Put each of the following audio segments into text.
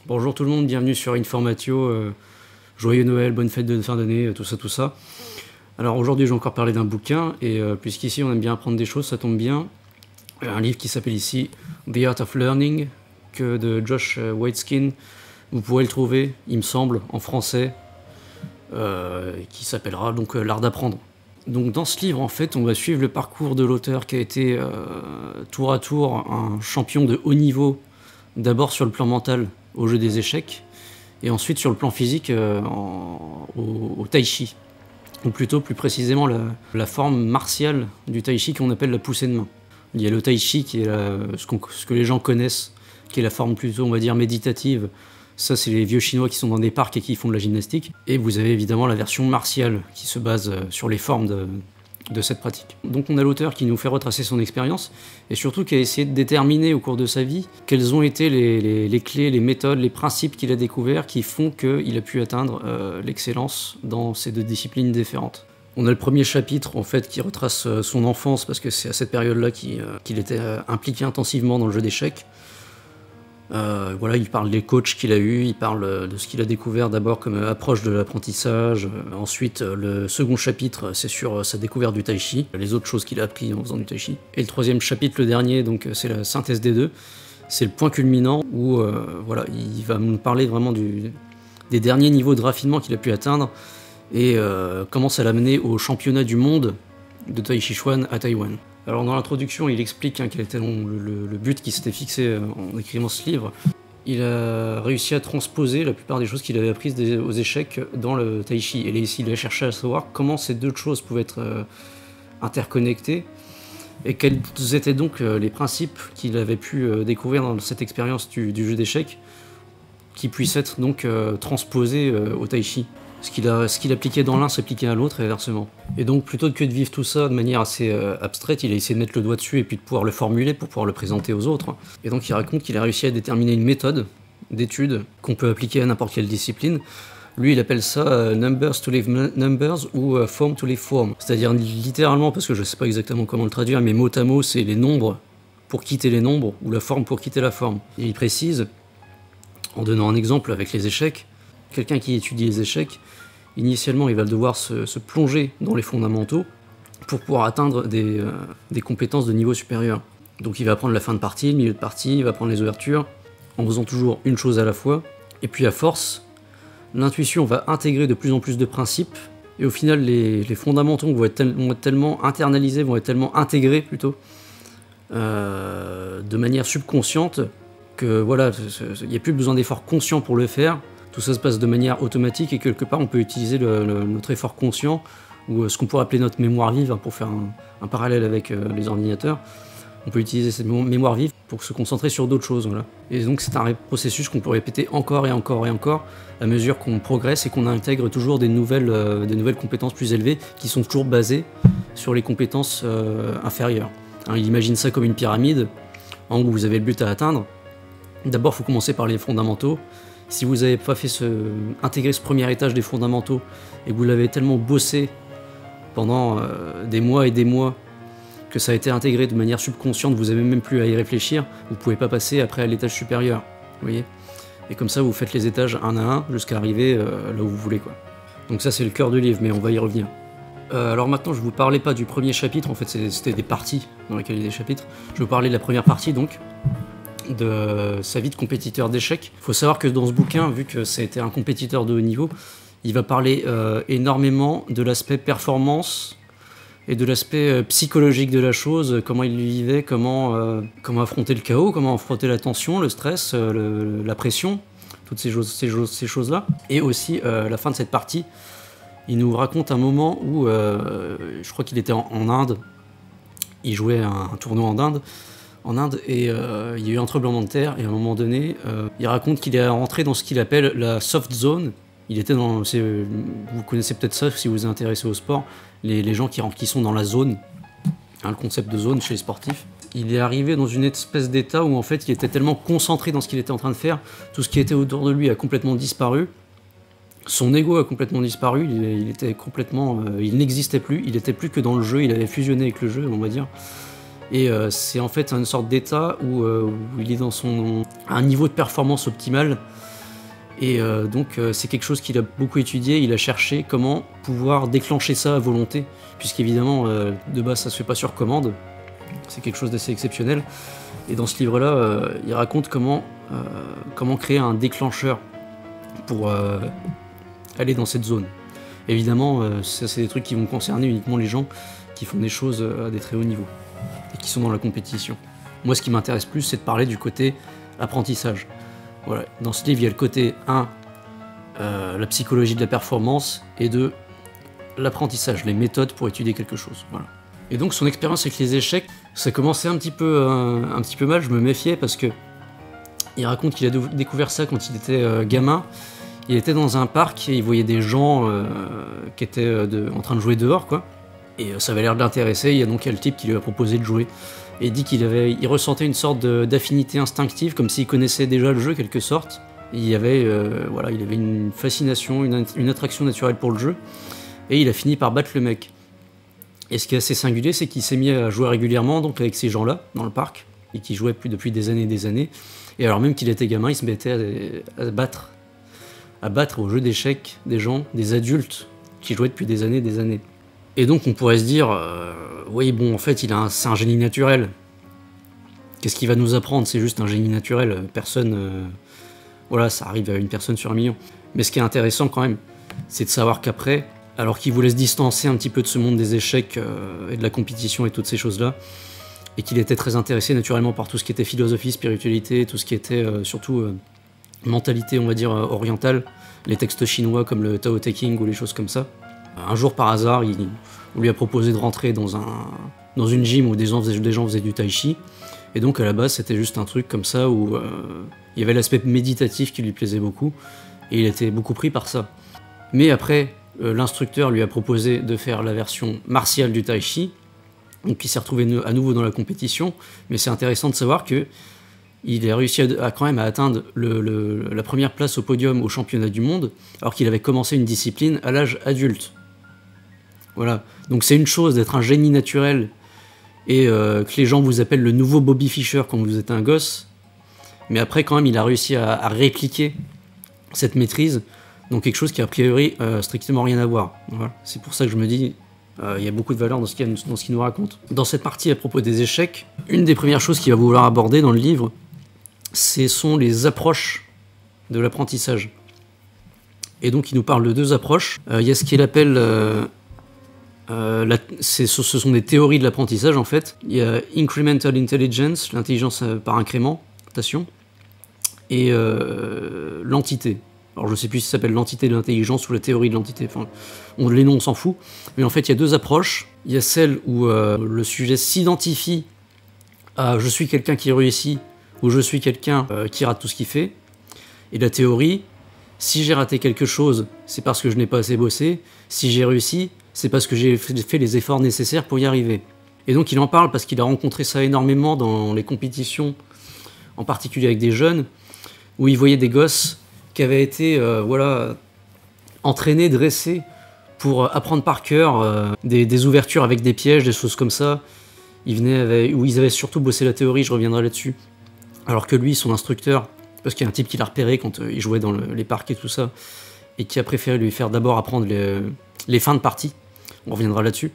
Bonjour tout le monde, bienvenue sur Informatio, joyeux Noël, bonne fête de fin d'année, tout ça. Alors aujourd'hui je vais encore parler d'un bouquin, et puisqu'ici on aime bien apprendre des choses, ça tombe bien. Un livre qui s'appelle ici The Art of Learning, de Josh Waitzkin. Vous pourrez le trouver, il me semble, en français, qui s'appellera donc L'Art d'apprendre. Donc dans ce livre, en fait, on va suivre le parcours de l'auteur qui a été tour à tour un champion de haut niveau, d'abord sur le plan mental au jeu des échecs, et ensuite sur le plan physique au tai chi, ou plutôt plus précisément la forme martiale du tai chi qu'on appelle la poussée de main. Il y a le tai chi qui est ce que les gens connaissent, qui est la forme plutôt, on va dire, méditative. Ça, c'est les vieux chinois qui sont dans des parcs et qui font de la gymnastique. Et vous avez évidemment la version martiale qui se base sur les formes de cette pratique. Donc on a l'auteur qui nous fait retracer son expérience et surtout qui a essayé de déterminer au cours de sa vie quelles ont été les clés, les méthodes, les principes qu'il a découverts qui font qu'il a pu atteindre l'excellence dans ces deux disciplines différentes. On a le premier chapitre en fait qui retrace son enfance, parce que c'est à cette période-là qu'il était impliqué intensivement dans le jeu d'échecs. Voilà, il parle des coachs qu'il a eus, il parle de ce qu'il a découvert d'abord comme approche de l'apprentissage. Ensuite, le second chapitre, c'est sur sa découverte du tai chi, les autres choses qu'il a appris en faisant du tai chi. Et le troisième chapitre, le dernier, donc c'est la synthèse des deux. C'est le point culminant où voilà, il va nous parler vraiment des derniers niveaux de raffinement qu'il a pu atteindre et comment ça l'a amené au championnat du monde de Tai Chi Chuan à Taïwan. Alors dans l'introduction, il explique quel était le but qu'il s'était fixé en écrivant ce livre. Il a réussi à transposer la plupart des choses qu'il avait apprises aux échecs dans le tai chi. Et ici, il a cherché à savoir comment ces deux choses pouvaient être interconnectées et quels étaient donc les principes qu'il avait pu découvrir dans cette expérience du jeu d'échecs qui puissent être donc transposés au tai chi. Ce qu'il appliquait dans l'un s'appliquait à l'autre et inversement. Et donc plutôt que de vivre tout ça de manière assez abstraite, il a essayé de mettre le doigt dessus et puis de pouvoir le formuler pour pouvoir le présenter aux autres. Et donc il raconte qu'il a réussi à déterminer une méthode d'étude qu'on peut appliquer à n'importe quelle discipline. Lui il appelle ça numbers to leave numbers ou form to leave form. C'est-à-dire littéralement, parce que je sais pas exactement comment le traduire, mais mot à mot c'est les nombres pour quitter les nombres ou la forme pour quitter la forme. Et il précise, en donnant un exemple avec les échecs, quelqu'un qui étudie les échecs, initialement il va devoir se plonger dans les fondamentaux pour pouvoir atteindre des compétences de niveau supérieur. Donc il va apprendre la fin de partie, le milieu de partie, il va apprendre les ouvertures, en faisant toujours une chose à la fois. Et puis à force, l'intuition va intégrer de plus en plus de principes, et au final les fondamentaux vont être tellement internalisés, vont être tellement intégrés plutôt, de manière subconsciente, que voilà, il n'y a plus besoin d'efforts conscients pour le faire. Tout ça se passe de manière automatique et quelque part on peut utiliser notre effort conscient ou ce qu'on pourrait appeler notre mémoire vive, pour faire un parallèle avec les ordinateurs. On peut utiliser cette mémoire vive pour se concentrer sur d'autres choses. Voilà. Et donc c'est un processus qu'on peut répéter encore et encore et encore à mesure qu'on progresse et qu'on intègre toujours des nouvelles compétences plus élevées qui sont toujours basées sur les compétences inférieures. Hein, il imagine ça comme une pyramide où vous avez le but à atteindre. D'abord il faut commencer par les fondamentaux. Si vous n'avez pas fait intégrer ce premier étage des fondamentaux et que vous l'avez tellement bossé pendant des mois et des mois que ça a été intégré de manière subconsciente, vous n'avez même plus à y réfléchir, vous ne pouvez pas passer après à l'étage supérieur. Vous voyez ? Et comme ça, vous faites les étages un à un jusqu'à arriver là où vous voulez, quoi. Donc ça, c'est le cœur du livre, mais on va y revenir. Alors maintenant, je ne vous parlais pas du premier chapitre, en fait, c'était des parties dans lesquelles il y a des chapitres. Je vais vous parler de la première partie, donc, de sa vie de compétiteur d'échecs. Il faut savoir que dans ce bouquin, vu que ça a été un compétiteur de haut niveau, il va parler énormément de l'aspect performance et de l'aspect psychologique de la chose, comment il le vivait, comment affronter le chaos, comment affronter la tension, le stress, la pression, toutes ces choses-là. Et aussi, à la fin de cette partie, il nous raconte un moment où, je crois qu'il était en Inde, il jouait un tournoi en Inde, et il y a eu un tremblement de terre, et à un moment donné, il raconte qu'il est rentré dans ce qu'il appelle la soft zone. Il était vous connaissez peut-être ça si vous vous intéressez au sport, les gens qui sont dans la zone, hein, le concept de zone chez les sportifs. Il est arrivé dans une espèce d'état où en fait il était tellement concentré dans ce qu'il était en train de faire, tout ce qui était autour de lui a complètement disparu, son ego a complètement disparu, il n'existait plus, il était plus que dans le jeu, il avait fusionné avec le jeu, on va dire. Et c'est en fait une sorte d'état où il est dans un niveau de performance optimale Et donc c'est quelque chose qu'il a beaucoup étudié, il a cherché comment pouvoir déclencher ça à volonté, puisqu'évidemment de base ça se fait pas sur commande, c'est quelque chose d'assez exceptionnel. Et dans ce livre-là, il raconte comment créer un déclencheur pour aller dans cette zone. Évidemment, ça c'est des trucs qui vont concerner uniquement les gens qui font des choses à des très hauts niveaux et qui sont dans la compétition. Moi, ce qui m'intéresse plus, c'est de parler du côté apprentissage. Voilà. Dans ce livre, il y a le côté 1, la psychologie de la performance, et 2, l'apprentissage, les méthodes pour étudier quelque chose. Voilà. Et donc son expérience avec les échecs, ça commençait un petit peu mal, je me méfiais parce que il raconte qu'il a découvert ça quand il était gamin. Il était dans un parc et il voyait des gens qui étaient en train de jouer dehors, quoi. Et ça avait l'air de l'intéresser. Il y a donc le type qui lui a proposé de jouer. Et il dit qu'il ressentait une sorte d'affinité instinctive, comme s'il connaissait déjà le jeu, quelque sorte. Et il avait une fascination, une attraction naturelle pour le jeu. Et il a fini par battre le mec. Et ce qui est assez singulier, c'est qu'il s'est mis à jouer régulièrement donc avec ces gens-là, dans le parc, et qui jouaient depuis des années et des années. Et alors même qu'il était gamin, il se mettait à battre au jeu d'échecs des gens, des adultes, qui jouaient depuis des années et des années. Et donc on pourrait se dire, oui bon en fait c'est un génie naturel. Qu'est-ce qu'il va nous apprendre? C'est juste un génie naturel, voilà, ça arrive à une personne sur un million. Mais ce qui est intéressant quand même, c'est de savoir qu'après, alors qu'il voulait se distancer un petit peu de ce monde des échecs et de la compétition et toutes ces choses-là, et qu'il était très intéressé naturellement par tout ce qui était philosophie, spiritualité, tout ce qui était surtout mentalité, on va dire, orientale, les textes chinois comme le Tao Te Ching ou les choses comme ça. Un jour par hasard, on lui a proposé de rentrer dans une gym où des gens faisaient du tai chi, et donc à la base c'était juste un truc comme ça où il y avait l'aspect méditatif qui lui plaisait beaucoup, et il était beaucoup pris par ça. Mais après, l'instructeur lui a proposé de faire la version martiale du tai chi, donc il s'est retrouvé à nouveau dans la compétition, mais c'est intéressant de savoir que il a réussi quand même à atteindre la première place au podium au championnat du monde, alors qu'il avait commencé une discipline à l'âge adulte. Voilà, donc c'est une chose d'être un génie naturel et que les gens vous appellent le nouveau Bobby Fischer quand vous êtes un gosse, mais après quand même il a réussi à répliquer cette maîtrise, donc quelque chose qui a priori strictement rien à voir. Voilà. C'est pour ça que je me dis, il y a beaucoup de valeur dans ce qu'il nous raconte. Dans cette partie à propos des échecs, une des premières choses qu'il va vouloir aborder dans le livre, ce sont les approches de l'apprentissage. Et donc il nous parle de deux approches. Il y a ce qu'il appelle... ce sont des théories de l'apprentissage en fait. Il y a Incremental Intelligence, l'intelligence par incrémentation, et l'entité. Alors je ne sais plus si ça s'appelle l'entité de l'intelligence ou la théorie de l'entité, enfin, les noms on s'en fout. Mais en fait il y a deux approches. Il y a celle où le sujet s'identifie à je suis quelqu'un qui réussit, ou je suis quelqu'un qui rate tout ce qu'il fait. Et la théorie, si j'ai raté quelque chose, c'est parce que je n'ai pas assez bossé. Si j'ai réussi, c'est parce que j'ai fait les efforts nécessaires pour y arriver. Et donc il en parle parce qu'il a rencontré ça énormément dans les compétitions, en particulier avec des jeunes, où il voyait des gosses qui avaient été entraînés, dressés pour apprendre par cœur des ouvertures avec des pièges, des choses comme ça. Où ils avaient surtout bossé la théorie, je reviendrai là-dessus. Alors que lui, son instructeur, parce qu'il y a un type qui l'a repéré quand il jouait dans les parcs et tout ça, et qui a préféré lui faire d'abord apprendre les fins de partie. On reviendra là-dessus.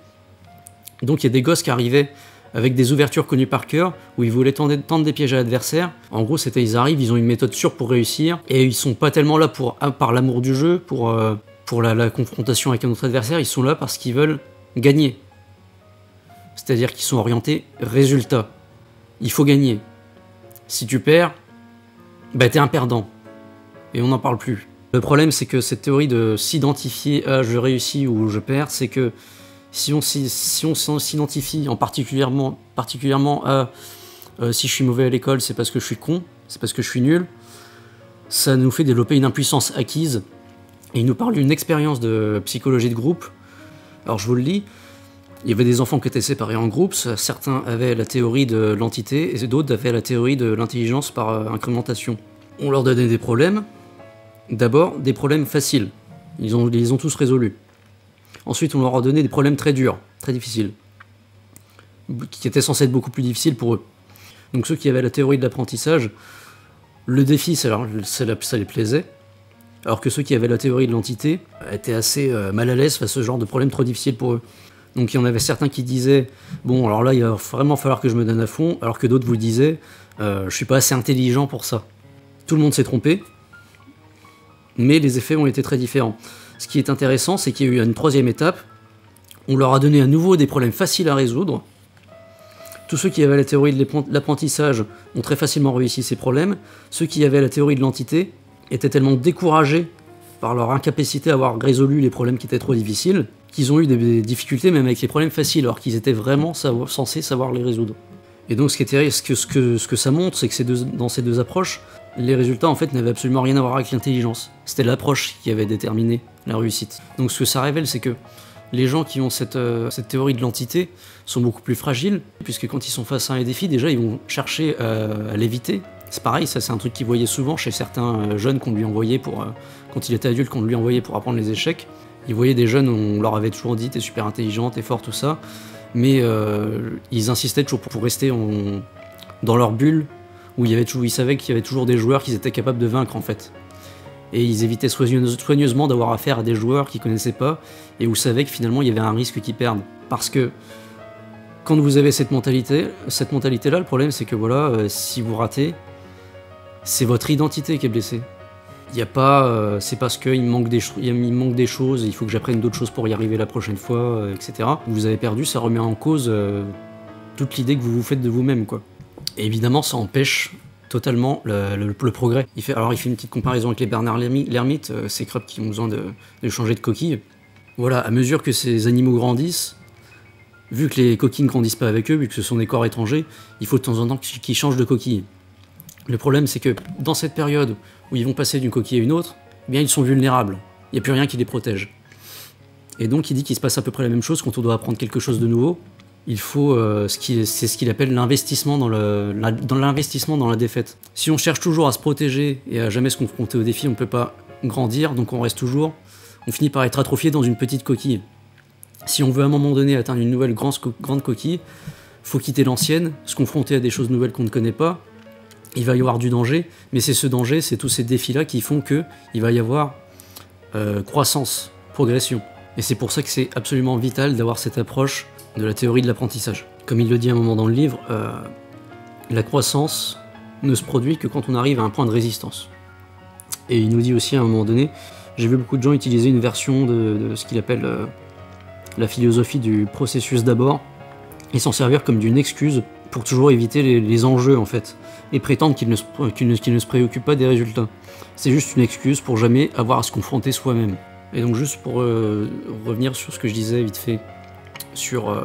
Donc il y a des gosses qui arrivaient avec des ouvertures connues par cœur, où ils voulaient tendre des pièges à l'adversaire. En gros, ils arrivent, ils ont une méthode sûre pour réussir, et ils sont pas tellement là par l'amour du jeu, pour la confrontation avec un autre adversaire, ils sont là parce qu'ils veulent gagner. C'est-à-dire qu'ils sont orientés résultat. Il faut gagner. Si tu perds, t'es un perdant. Et on n'en parle plus. Le problème, c'est que cette théorie de s'identifier à je réussis ou je perds, c'est que si on s'identifie particulièrement à si je suis mauvais à l'école, c'est parce que je suis con, c'est parce que je suis nul, ça nous fait développer une impuissance acquise. Et il nous parle d'une expérience de psychologie de groupe. Alors je vous le lis, il y avait des enfants qui étaient séparés en groupes, certains avaient la théorie de l'entité et d'autres avaient la théorie de l'intelligence par incrémentation. On leur donnait des problèmes, d'abord des problèmes faciles, ils les ont tous résolus. Ensuite on leur a donné des problèmes très durs, très difficiles, qui étaient censés être beaucoup plus difficiles pour eux. Donc ceux qui avaient la théorie de l'apprentissage, le défi ça les plaisait, alors que ceux qui avaient la théorie de l'entité étaient assez mal à l'aise face à ce genre de problème trop difficile pour eux. Donc il y en avait certains qui disaient « Bon, alors là, il va vraiment falloir que je me donne à fond », alors que d'autres vous disaient « Je suis pas assez intelligent pour ça ». Tout le monde s'est trompé, mais les effets ont été très différents. Ce qui est intéressant, c'est qu'il y a eu une troisième étape. On leur a donné à nouveau des problèmes faciles à résoudre. Tous ceux qui avaient la théorie de l'apprentissage ont très facilement réussi ces problèmes. Ceux qui avaient la théorie de l'entité étaient tellement découragés par leur incapacité à avoir résolu les problèmes qui étaient trop difficiles, qu'ils ont eu des difficultés même avec les problèmes faciles, alors qu'ils étaient vraiment censés savoir les résoudre. Et donc ce que ça montre, c'est que dans ces deux approches, les résultats en fait n'avaient absolument rien à voir avec l'intelligence. C'était l'approche qui avait déterminé la réussite. Donc ce que ça révèle, c'est que les gens qui ont cette théorie de l'entité sont beaucoup plus fragiles, puisque quand ils sont face à un défi, déjà ils vont chercher à l'éviter. C'est pareil, ça c'est un truc qu'ils voyaient souvent chez certains jeunes qu'on lui envoyait quand il était adulte, qu'on lui envoyait pour apprendre les échecs. Ils voyaient des jeunes, on leur avait toujours dit « t'es super intelligent, t'es fort, tout ça », mais ils insistaient toujours pour rester dans leur bulle, où ils savaient qu'il y avait toujours des joueurs qu'ils étaient capables de vaincre en fait. Et ils évitaient soigneusement d'avoir affaire à des joueurs qu'ils connaissaient pas, et où ils savaient que finalement il y avait un risque qu'ils perdent. Parce que quand vous avez cette mentalité-là, le problème c'est que voilà, si vous ratez, c'est votre identité qui est blessée. Il n'y a pas, c'est parce qu'il me manque des choses, il faut que j'apprenne d'autres choses pour y arriver la prochaine fois, etc. Vous avez perdu, ça remet en cause toute l'idée que vous vous faites de vous-même, quoi. Et évidemment, ça empêche totalement le progrès. Il fait une petite comparaison avec les Bernard l'ermite, ces crabes qui ont besoin de changer de coquille. Voilà, à mesure que ces animaux grandissent, vu que les coquilles ne grandissent pas avec eux, vu que ce sont des corps étrangers, il faut de temps en temps qu'ils changent de coquille. Le problème, c'est que dans cette période où ils vont passer d'une coquille à une autre, eh bien ils sont vulnérables. Il n'y a plus rien qui les protège. Et donc il dit qu'il se passe à peu près la même chose quand on doit apprendre quelque chose de nouveau. Il faut c'est ce qu'il appelle l'investissement dans l'investissement dans la défaite. Si on cherche toujours à se protéger et à jamais se confronter aux défis, on ne peut pas grandir, donc on finit par être atrophié dans une petite coquille. Si on veut à un moment donné atteindre une nouvelle grande coquille, faut quitter l'ancienne, se confronter à des choses nouvelles qu'on ne connaît pas. Il va y avoir du danger, mais c'est ce danger, c'est tous ces défis-là qui font qu'il va y avoir croissance, progression. Et c'est pour ça que c'est absolument vital d'avoir cette approche de la théorie de l'apprentissage. Comme il le dit à un moment dans le livre, la croissance ne se produit que quand on arrive à un point de résistance. Et il nous dit aussi à un moment donné, j'ai vu beaucoup de gens utiliser une version de ce qu'il appelle la philosophie du processus d'abord, et s'en servir comme d'une excuse pour toujours éviter les enjeux en fait, et prétendre qu'il ne se préoccupe pas des résultats. C'est juste une excuse pour jamais avoir à se confronter soi-même. Et donc juste pour revenir sur ce que je disais vite fait, sur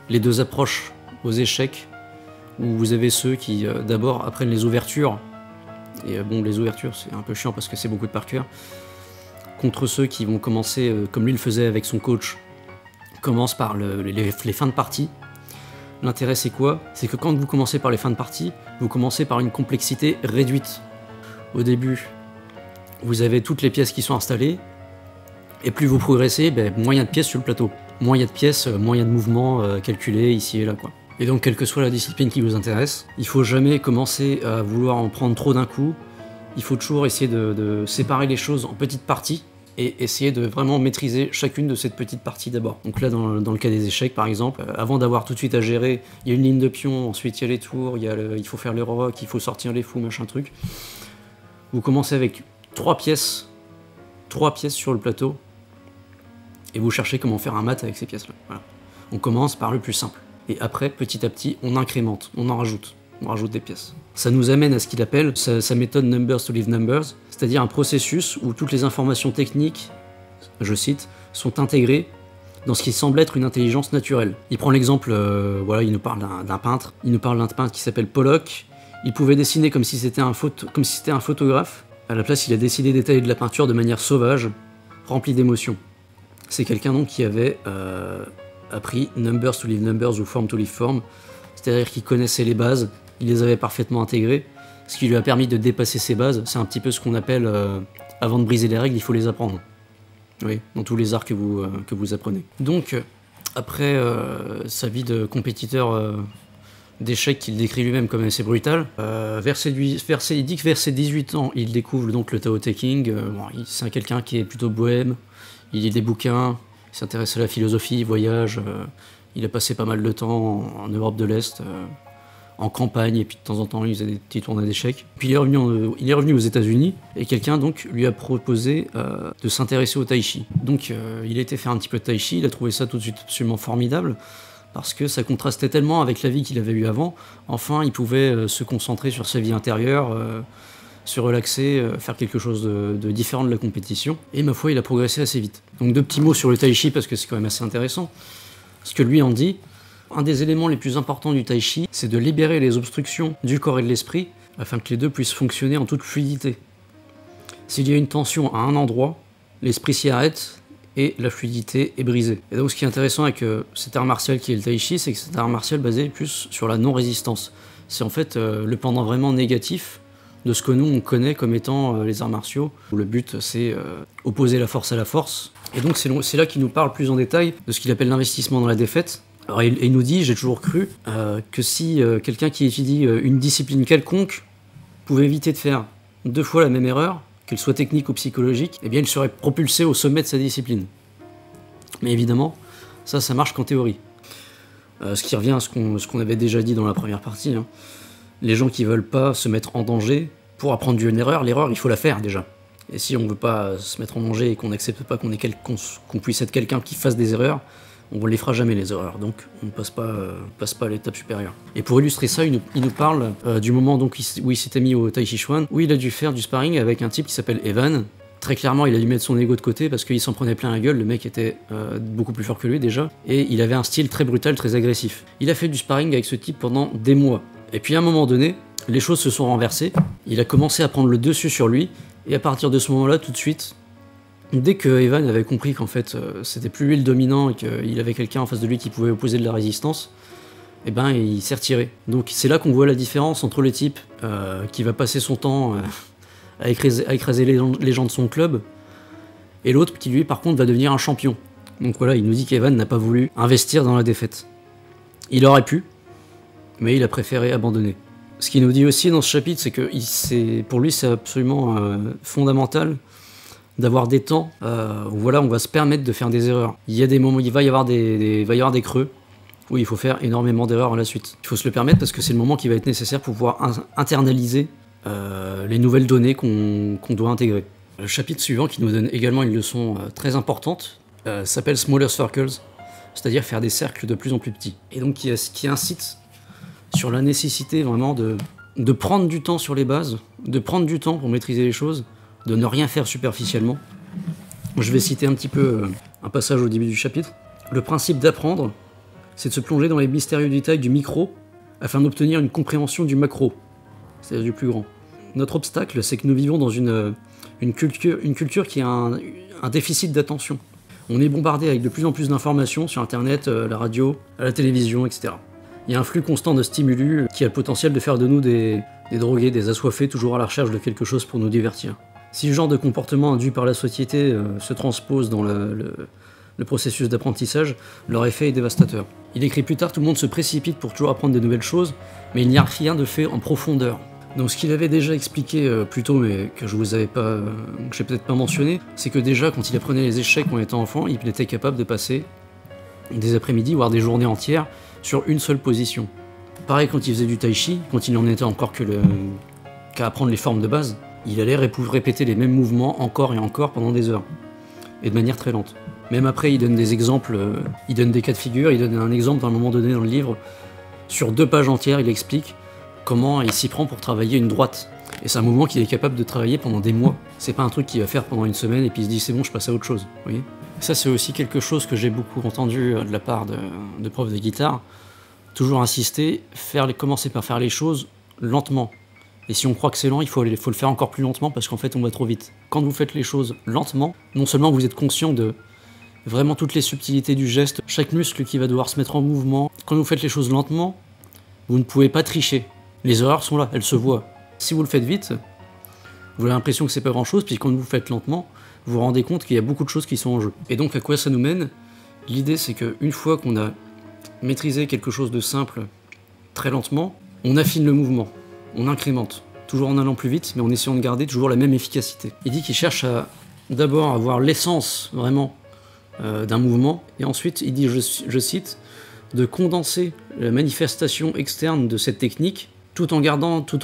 les deux approches aux échecs, où vous avez ceux qui d'abord apprennent les ouvertures, et bon les ouvertures c'est un peu chiant parce que c'est beaucoup de par cœur, contre ceux qui vont commencer, comme lui le faisait avec son coach, commence par les fins de partie. L'intérêt c'est quoi? C'est que quand vous commencez par les fins de partie, vous commencez par une complexité réduite. Au début, vous avez toutes les pièces qui sont installées, et plus vous progressez, moins il y a de pièces sur le plateau. Moins il y a de pièces, moins il y a de mouvements calculés ici et là, quoi. Et donc, quelle que soit la discipline qui vous intéresse, il faut jamais commencer à vouloir en prendre trop d'un coup. Il faut toujours essayer de séparer les choses en petites parties, et essayer de vraiment maîtriser chacune de ces petites parties d'abord. Donc là, dans le cas des échecs, par exemple, avant d'avoir tout de suite à gérer, il y a une ligne de pion, ensuite il y a les tours, il faut faire les rocs, il faut sortir les fous, machin truc. Vous commencez avec 3 pièces sur le plateau, et vous cherchez comment faire un mat avec ces pièces-là. Voilà. On commence par le plus simple. Et après, petit à petit, on incrémente, on rajoute des pièces. Ça nous amène à ce qu'il appelle sa méthode Numbers to Leave Numbers, c'est-à-dire un processus où toutes les informations techniques, je cite, sont intégrées dans ce qui semble être une intelligence naturelle. Il prend l'exemple, il nous parle d'un peintre, qui s'appelle Pollock. Il pouvait dessiner comme si c'était un photographe. À la place, il a décidé d'étaler de la peinture de manière sauvage, remplie d'émotions. C'est quelqu'un donc qui avait appris Numbers to Leave Numbers ou Form to Leave Form, c'est-à-dire qu'il connaissait les bases, il les avait parfaitement intégrées, ce qui lui a permis de dépasser ses bases. C'est un petit peu ce qu'on appelle, avant de briser les règles, il faut les apprendre. Oui, dans tous les arts que vous apprenez. Donc, après sa vie de compétiteur d'échecs qu'il décrit lui-même comme assez brutal. Il dit que vers ses 18 ans, il découvre donc le Tao Te Ching. C'est quelqu'un qui est plutôt bohème, il lit des bouquins, il s'intéresse à la philosophie, il voyage, il a passé pas mal de temps en Europe de l'Est, en campagne, et puis de temps en temps il faisait des petits tournois d'échecs. Puis il est revenu aux États-Unis, et quelqu'un donc lui a proposé de s'intéresser au Tai Chi. Donc il a été faire un petit peu de Tai Chi, il a trouvé ça tout de suite absolument formidable, parce que ça contrastait tellement avec la vie qu'il avait eue avant. Enfin, il pouvait se concentrer sur sa vie intérieure, se relaxer, faire quelque chose de différent de la compétition. Et ma foi, il a progressé assez vite. Donc 2 petits mots sur le Tai Chi, parce que c'est quand même assez intéressant. Ce que lui en dit, un des éléments les plus importants du Tai Chi, c'est de libérer les obstructions du corps et de l'esprit, afin que les deux puissent fonctionner en toute fluidité. S'il y a une tension à un endroit, l'esprit s'y arrête, et la fluidité est brisée. Et donc ce qui est intéressant avec cet art martial qui est le Tai Chi, c'est que c'est un art martial basé plus sur la non-résistance. C'est en fait le pendant vraiment négatif de ce que nous on connaît comme étant les arts martiaux, où le but c'est opposer la force à la force. Et donc c'est là qu'il nous parle plus en détail de ce qu'il appelle l'investissement dans la défaite. Alors il nous dit, j'ai toujours cru, que si quelqu'un qui étudie une discipline quelconque pouvait éviter de faire 2 fois la même erreur, qu'elle soit technique ou psychologique, eh bien il serait propulsé au sommet de sa discipline. Mais évidemment, ça marche qu'en théorie. Ce qui revient à ce qu'on avait déjà dit dans la première partie. Hein. Les gens qui veulent pas se mettre en danger pour apprendre d'une erreur, l'erreur il faut la faire déjà. Et si on veut pas se mettre en danger et qu'on n'accepte pas qu'on puisse être quelqu'un qui fasse des erreurs, on ne les fera jamais les erreurs, donc on ne passe pas à l'étape supérieure. Et pour illustrer ça, il nous parle du moment donc où il s'était mis au Tai Chi Chuan, où il a dû faire du sparring avec un type qui s'appelle Evan. Très clairement, il a dû mettre son ego de côté parce qu'il s'en prenait plein la gueule, le mec était beaucoup plus fort que lui déjà, et il avait un style très brutal, très agressif. Il a fait du sparring avec ce type pendant des mois. Et puis à un moment donné, les choses se sont renversées, il a commencé à prendre le dessus sur lui, et à partir de ce moment-là, tout de suite, dès que Evan avait compris qu'en fait c'était plus lui le dominant et qu'il avait quelqu'un en face de lui qui pouvait opposer de la résistance, eh ben il s'est retiré. Donc c'est là qu'on voit la différence entre les types qui va passer son temps à écraser les gens de son club et l'autre qui lui par contre va devenir un champion. Donc voilà, il nous dit qu'Evan n'a pas voulu investir dans la défaite. Il aurait pu, mais il a préféré abandonner. Ce qu'il nous dit aussi dans ce chapitre, c'est que pour lui c'est absolument fondamental d'avoir des temps où voilà, on va se permettre de faire des erreurs. Il y a des moments, il va y avoir des creux où il faut faire énormément d'erreurs à la suite. Il faut se le permettre parce que c'est le moment qui va être nécessaire pour pouvoir internaliser les nouvelles données qu'on doit intégrer. Le chapitre suivant, qui nous donne également une leçon très importante, s'appelle Smaller Circles, c'est-à-dire faire des cercles de plus en plus petits. Et donc qui incite sur la nécessité vraiment de prendre du temps sur les bases, de prendre du temps pour maîtriser les choses, de ne rien faire superficiellement. Je vais citer un petit peu un passage au début du chapitre. Le principe d'apprendre, c'est de se plonger dans les mystérieux détails du micro afin d'obtenir une compréhension du macro, c'est-à-dire du plus grand. Notre obstacle, c'est que nous vivons dans une culture qui a un déficit d'attention. On est bombardé avec de plus en plus d'informations sur Internet, la radio, la télévision, etc. Il y a un flux constant de stimulus qui a le potentiel de faire de nous des drogués, des assoiffés, toujours à la recherche de quelque chose pour nous divertir. Si le genre de comportement induit par la société se transpose dans le processus d'apprentissage, leur effet est dévastateur. Il écrit plus tard, tout le monde se précipite pour toujours apprendre de nouvelles choses, mais il n'y a rien de fait en profondeur. Donc ce qu'il avait déjà expliqué plus tôt, mais que je vous avais pas, que j'ai peut-être pas mentionné, c'est que déjà quand il apprenait les échecs en étant enfant, il était capable de passer des après-midi, voire des journées entières, sur une seule position. Pareil quand il faisait du tai chi, quand il n'en était encore qu'à apprendre les formes de base, il allait répéter les mêmes mouvements encore et encore pendant des heures, et de manière très lente. Même après, il donne des exemples, il donne des cas de figure, il donne un exemple à un moment donné dans le livre, sur 2 pages entières, il explique comment il s'y prend pour travailler une droite. Et c'est un mouvement qu'il est capable de travailler pendant des mois. C'est pas un truc qu'il va faire pendant une semaine et puis il se dit c'est bon, je passe à autre chose. Vous voyez ? Ça, c'est aussi quelque chose que j'ai beaucoup entendu de la part de profs de guitare. Toujours insister, commencer par faire les choses lentement. Et si on croit que c'est lent, il faut le faire encore plus lentement parce qu'en fait on va trop vite. Quand vous faites les choses lentement, non seulement vous êtes conscient de vraiment toutes les subtilités du geste, chaque muscle qui va devoir se mettre en mouvement. Quand vous faites les choses lentement, vous ne pouvez pas tricher. Les erreurs sont là, elles se voient. Si vous le faites vite, vous avez l'impression que c'est pas grand chose, puis quand vous le faites lentement, vous vous rendez compte qu'il y a beaucoup de choses qui sont en jeu. Et donc à quoi ça nous mène ? L'idée c'est qu'une fois qu'on a maîtrisé quelque chose de simple très lentement, on affine le mouvement, on incrémente, toujours en allant plus vite, mais en essayant de garder toujours la même efficacité. Il dit qu'il cherche à d'abord avoir l'essence vraiment d'un mouvement, et ensuite il dit, je cite, de condenser la manifestation externe de cette technique tout en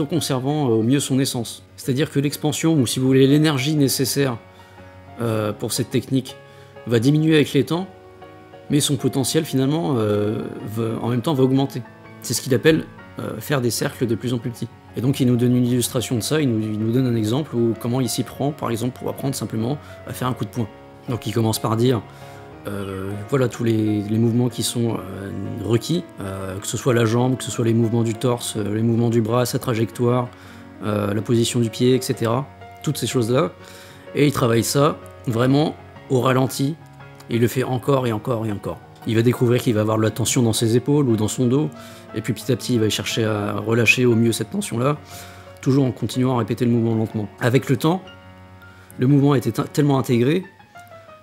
conservant au mieux son essence. C'est-à-dire que l'expansion, ou si vous voulez l'énergie nécessaire pour cette technique, va diminuer avec les temps, mais son potentiel finalement en même temps va augmenter. C'est ce qu'il appelle faire des cercles de plus en plus petits. Et donc il nous donne une illustration de ça, il nous donne un exemple où comment il s'y prend, par exemple pour apprendre simplement à faire un coup de poing. Donc il commence par dire voilà tous les mouvements qui sont requis, que ce soit la jambe, que ce soit les mouvements du torse, les mouvements du bras, sa trajectoire, la position du pied, etc. Toutes ces choses-là. Et il travaille ça vraiment au ralenti, et il le fait encore et encore et encore. Il va découvrir qu'il va avoir de la tension dans ses épaules ou dans son dos, et puis petit à petit il va chercher à relâcher au mieux cette tension-là, toujours en continuant à répéter le mouvement lentement. Avec le temps, le mouvement était tellement intégré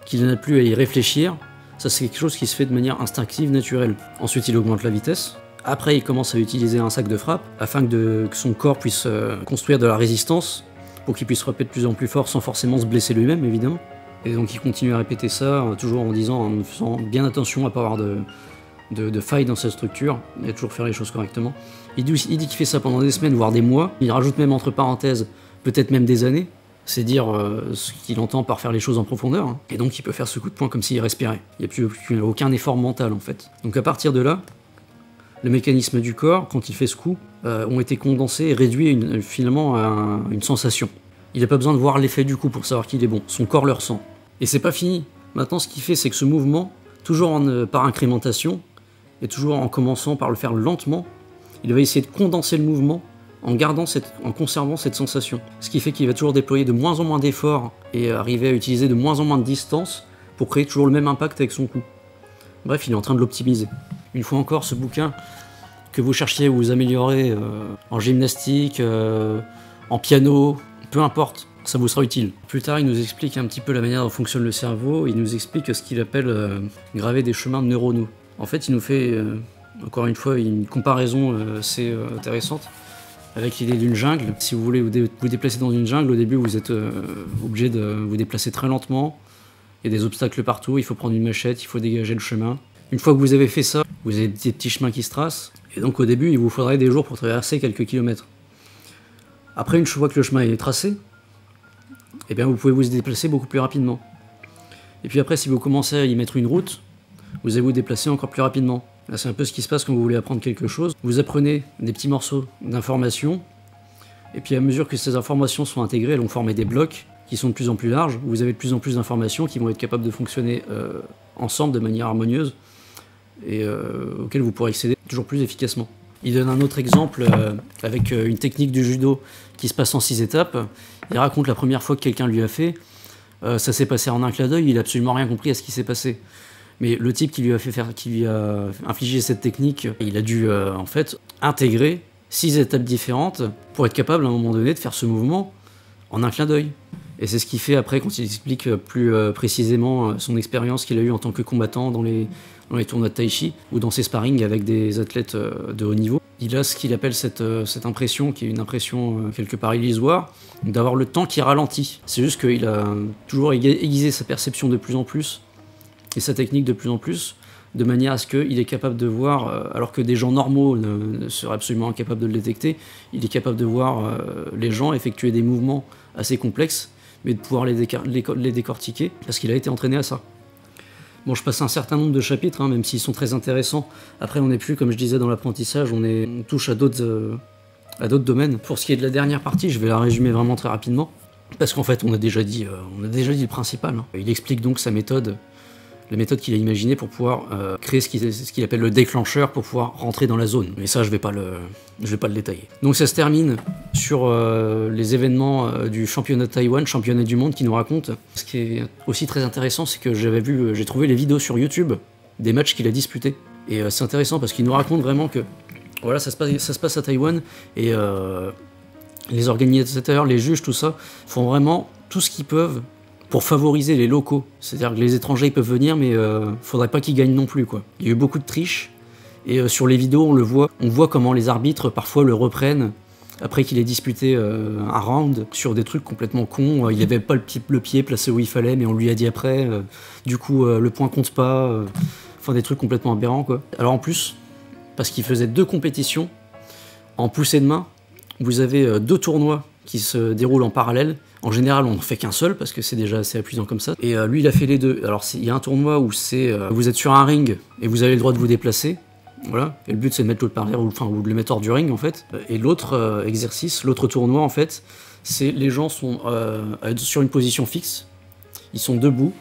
qu'il n'a plus à y réfléchir. Ça, c'est quelque chose qui se fait de manière instinctive, naturelle. Ensuite, il augmente la vitesse. Après, il commence à utiliser un sac de frappe afin que son corps puisse construire de la résistance pour qu'il puisse frapper de plus en plus fort sans forcément se blesser lui-même, évidemment. Et donc, il continue à répéter ça, toujours en faisant bien attention à ne pas avoir de failles dans sa structure et à toujours faire les choses correctement. Il dit qu'il fait ça pendant des semaines, voire des mois. Il rajoute même entre parenthèses, peut-être même des années. C'est dire ce qu'il entend par faire les choses en profondeur. Hein. Et donc il peut faire ce coup de poing comme s'il respirait. Il n'y a plus aucun effort mental en fait. Donc à partir de là, le mécanisme du corps, quand il fait ce coup, ont été condensés et réduits finalement à une sensation. Il n'a pas besoin de voir l'effet du coup pour savoir qu'il est bon. Son corps le ressent. Et c'est pas fini. Maintenant ce qu'il fait, c'est que ce mouvement, toujours par incrémentation, et toujours en commençant par le faire lentement, il va essayer de condenser le mouvement en conservant cette sensation. Ce qui fait qu'il va toujours déployer de moins en moins d'efforts et arriver à utiliser de moins en moins de distance pour créer toujours le même impact avec son coup. Bref, il est en train de l'optimiser. Une fois encore, ce bouquin, que vous cherchiez à vous améliorer en gymnastique, en piano, peu importe, ça vous sera utile. Plus tard, il nous explique un petit peu la manière dont fonctionne le cerveau, il nous explique ce qu'il appelle graver des chemins neuronaux. En fait, il nous fait, encore une fois, une comparaison assez intéressante avec l'idée d'une jungle. Si vous voulez vous déplacer dans une jungle, au début vous êtes obligé de vous déplacer très lentement. Il y a des obstacles partout, il faut prendre une machette, il faut dégager le chemin. Une fois que vous avez fait ça, vous avez des petits chemins qui se tracent. Et donc au début, il vous faudrait des jours pour traverser quelques kilomètres. Après, une fois que le chemin est tracé, eh bien, vous pouvez vous déplacer beaucoup plus rapidement. Et puis après, si vous commencez à y mettre une route, vous allez vous déplacer encore plus rapidement. Là, c'est un peu ce qui se passe quand vous voulez apprendre quelque chose. Vous apprenez des petits morceaux d'informations, et puis à mesure que ces informations sont intégrées, elles vont former des blocs qui sont de plus en plus larges. Vous avez de plus en plus d'informations qui vont être capables de fonctionner ensemble de manière harmonieuse, et auxquelles vous pourrez accéder toujours plus efficacement. Il donne un autre exemple avec une technique du judo qui se passe en 6 étapes. Il raconte la première fois que quelqu'un lui a fait. Ça s'est passé en un clin d'œil, il n'a absolument rien compris à ce qui s'est passé. Mais le type qui lui a infligé cette technique, il a dû en fait intégrer 6 étapes différentes pour être capable à un moment donné de faire ce mouvement en un clin d'œil. Et c'est ce qu'il fait après quand il explique plus précisément son expérience qu'il a eue en tant que combattant dans les tournois de tai chi ou dans ses sparring avec des athlètes de haut niveau. Il a ce qu'il appelle cette impression, qui est une impression quelque part illusoire, d'avoir le temps qui ralentit. C'est juste qu'il a toujours aiguisé sa perception de plus en plus et sa technique de plus en plus, de manière à ce qu'il est capable de voir, alors que des gens normaux ne seraient absolument incapables de le détecter, il est capable de voir les gens effectuer des mouvements assez complexes, mais de pouvoir les décortiquer, parce qu'il a été entraîné à ça. Bon, je passe un certain nombre de chapitres, hein, même s'ils sont très intéressants. Après, on n'est plus, comme je disais, dans l'apprentissage, on touche à d'autres domaines. Pour ce qui est de la dernière partie, je vais la résumer vraiment très rapidement, parce qu'en fait, on a déjà dit le principal. Hein. Il explique donc sa méthode, la méthode qu'il a imaginée pour pouvoir créer ce qu'il appelle le déclencheur pour pouvoir rentrer dans la zone. Mais ça, je vais pas le détailler. Donc ça se termine sur les événements du championnat de Taïwan, championnat du monde, qui nous raconte. Ce qui est aussi très intéressant, c'est que j'ai trouvé les vidéos sur YouTube des matchs qu'il a disputés. Et c'est intéressant parce qu'il nous raconte vraiment que voilà, ça se passe à Taïwan et les organisateurs, les juges, tout ça, font vraiment tout ce qu'ils peuvent pour favoriser les locaux. C'est-à-dire que les étrangers ils peuvent venir, mais faudrait pas qu'ils gagnent non plus, quoi. Il y a eu beaucoup de triches, Et sur les vidéos, on voit comment les arbitres parfois le reprennent après qu'il ait disputé un round sur des trucs complètement cons. Il n'avait pas le pied placé où il fallait, mais on lui a dit après. Du coup, le point compte pas. Enfin, des trucs complètement aberrants, quoi. Alors en plus, parce qu'il faisait 2 compétitions en poussée de main, vous avez 2 tournois qui se déroulent en parallèle. En général, on n'en fait qu'un seul parce que c'est déjà assez épuisant comme ça. Et lui, il a fait les 2. Alors, il y a un tournoi où vous êtes sur un ring et vous avez le droit de vous déplacer. Voilà. Et le but, c'est de mettre l'autre par terre ou de le mettre hors du ring, en fait. Et l'autre exercice, l'autre tournoi, en fait, c'est les gens sont sur une position fixe. Ils sont debout.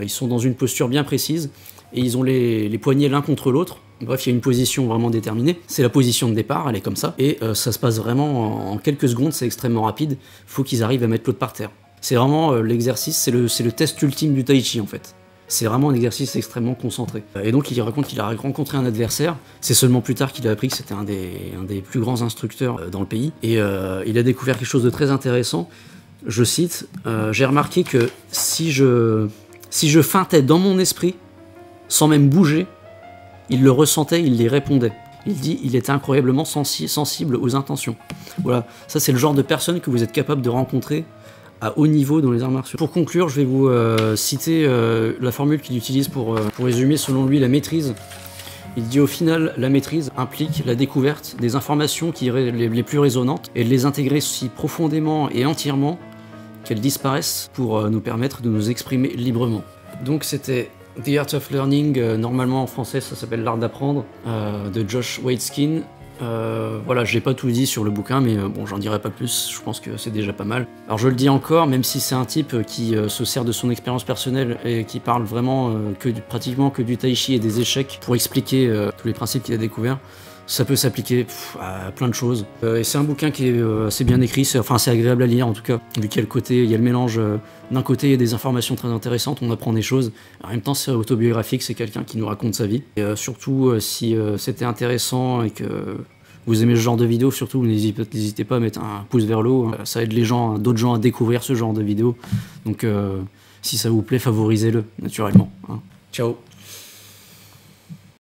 Ils sont dans une posture bien précise. Et ils ont les poignets l'un contre l'autre. Bref, il y a une position vraiment déterminée. C'est la position de départ, elle est comme ça. Et ça se passe vraiment en quelques secondes, c'est extrêmement rapide. Il faut qu'ils arrivent à mettre l'autre par terre. C'est vraiment l'exercice, c'est le test ultime du tai chi, en fait. C'est vraiment un exercice extrêmement concentré. Et donc il raconte qu'il a rencontré un adversaire. C'est seulement plus tard qu'il a appris que c'était un des plus grands instructeurs dans le pays. Et il a découvert quelque chose de très intéressant. Je cite, j'ai remarqué que si je feintais dans mon esprit, sans même bouger, il le ressentait, il les répondait. Il dit, il était incroyablement sensible aux intentions. Voilà, ça c'est le genre de personne que vous êtes capable de rencontrer à haut niveau dans les arts martiaux. Pour conclure, je vais vous citer la formule qu'il utilise pour résumer selon lui la maîtrise. Il dit au final, la maîtrise implique la découverte des informations les plus résonantes et de les intégrer si profondément et entièrement qu'elles disparaissent pour nous permettre de nous exprimer librement. Donc c'était The Art of Learning, normalement en français ça s'appelle L'Art d'apprendre, de Josh Waitzkin. Voilà, j'ai pas tout dit sur le bouquin, mais bon, j'en dirai pas plus, je pense que c'est déjà pas mal. Alors je le dis encore, même si c'est un type qui se sert de son expérience personnelle et qui parle vraiment pratiquement que du tai chi et des échecs pour expliquer tous les principes qu'il a découverts, ça peut s'appliquer à plein de choses. Et c'est un bouquin qui est assez bien écrit, c'est agréable à lire en tout cas, vu qu'il y a le mélange, d'un côté il y a des informations très intéressantes, on apprend des choses, en même temps c'est autobiographique, c'est quelqu'un qui nous raconte sa vie. Et surtout si c'était intéressant et que vous aimez ce genre de vidéo, surtout n'hésitez pas à mettre un pouce vers le haut, ça aide d'autres gens à découvrir ce genre de vidéo, donc si ça vous plaît, favorisez-le naturellement. Ciao.